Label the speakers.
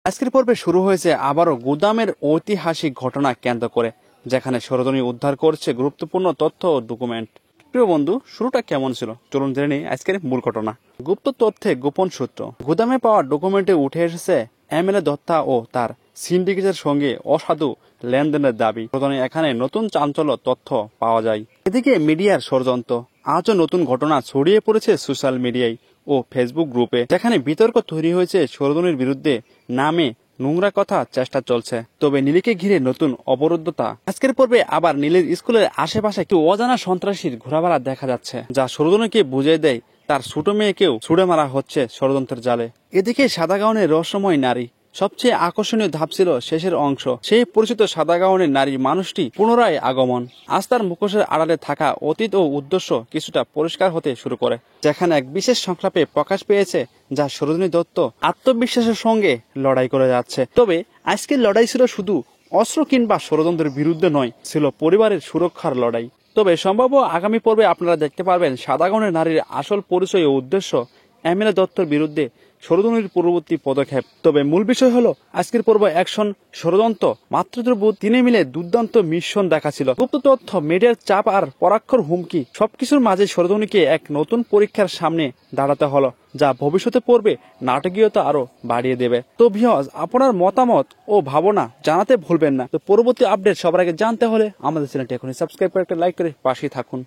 Speaker 1: আজকের পর্বে শুরু হয়েছে আবারও গুদামের ঐতিহাসিক ঘটনা কেন্দ্র করে, যেখানে সরজনী উদ্ধার করছে গুরুত্বপূর্ণ তথ্য ও ডকুমেন্ট। প্রিয় বন্ধু, শুরুটা কেমন ছিল চলুন জেনে নিই আজকের মূল ঘটনা। গুপ্ত তথ্যে গোপন সূত্র। গুদামে পাওয়া ডকুমেন্টে উঠে এসেছে এমএলএ দত্তা ও তার সিন্ডিকেটের সঙ্গে অসাধু লেনদেনের দাবি। সরজনী এখানে নতুন চাঞ্চল্য তথ্য পাওয়া যায়। এদিকে মিডিয়ার ষড়যন্ত্র। আজও নতুন ঘটনা ছড়িয়ে পড়েছে সোশ্যাল মিডিয়ায় ও ফেসবুক গ্রুপে, যেখানে বিতর্ক তৈরি হয়েছে সরজনীর বিরুদ্ধে নামে নোংরা কথা চেষ্টা চলছে। তবে নীলিকে ঘিরে নতুন অবরুদ্ধতা। আজকের পর্বে আবার নীলের স্কুলের আশেপাশে একটু অজানা সন্ত্রাসীর ঘোরাফেরা দেখা যাচ্ছে, যা সরজনীকে বুঝিয়ে দেয় তার ছোট মেয়েকেও ছুড়ে মারা হচ্ছে ষড়যন্ত্রের জালে। এদিকে সাদা গাউনের রহস্যময় নারী। সবচেয়ে আকর্ষণীয় ধাপ ছিল শেষের অংশ। সেই পরিচিত সাদা গাউনের নারী মানুষটি পুনরায় আগমন। আজ তার মুখোশের আড়ালে থাকা অতীত ও উদ্দেশ্য কিছুটা পরিষ্কার হতে শুরু করে, যেখানে এক বিশেষ সংলাপে প্রকাশ পেয়েছে যা সরোজিনী দত্ত আত্মবিশ্বাসের সঙ্গে লড়াই করে যাচ্ছে। তবে আজকের লড়াই ছিল শুধু অস্ত্র কিংবা ষড়যন্ত্রের বিরুদ্ধে নয়, ছিল পরিবারের সুরক্ষার লড়াই। তবে সম্ভাব্য আগামী পর্বে আপনারা দেখতে পারবেন সাদা গাউনের নারীর আসল পরিচয় ও উদ্দেশ্য, এমএলএ দত্তর বিরুদ্ধে সরোজিনীর পূর্ববর্তী পদক্ষেপ। তবে মূল বিষয় হলো আজকের পর্ব অ্যাকশন, ষড়যন্ত্র, মাতৃত্ববোধ তিনে মিলে দুর্দান্ত মিশন দেখাছিল। গুপ্ত তথ্য, মিডিয়ার চাপ আর পরাক্ষর হুমকি, সবকিছুর মাঝে সরোজিনীকে এক নতুন পরীক্ষার সামনে দাঁড়াতে হলো, যা ভবিষ্যতে পর্বে নাটকীয়তা আরো বাড়িয়ে দেবে। তো ভিউয়ার্স, আপনার মতামত ও ভাবনা জানাতে ভুলবেন না। তো পরবর্তী আপডেট সবার আগে জানতে হলে আমাদের চ্যানেলটি এখনই সাবস্ক্রাইব করে একটা লাইক করে পাশেই থাকুন।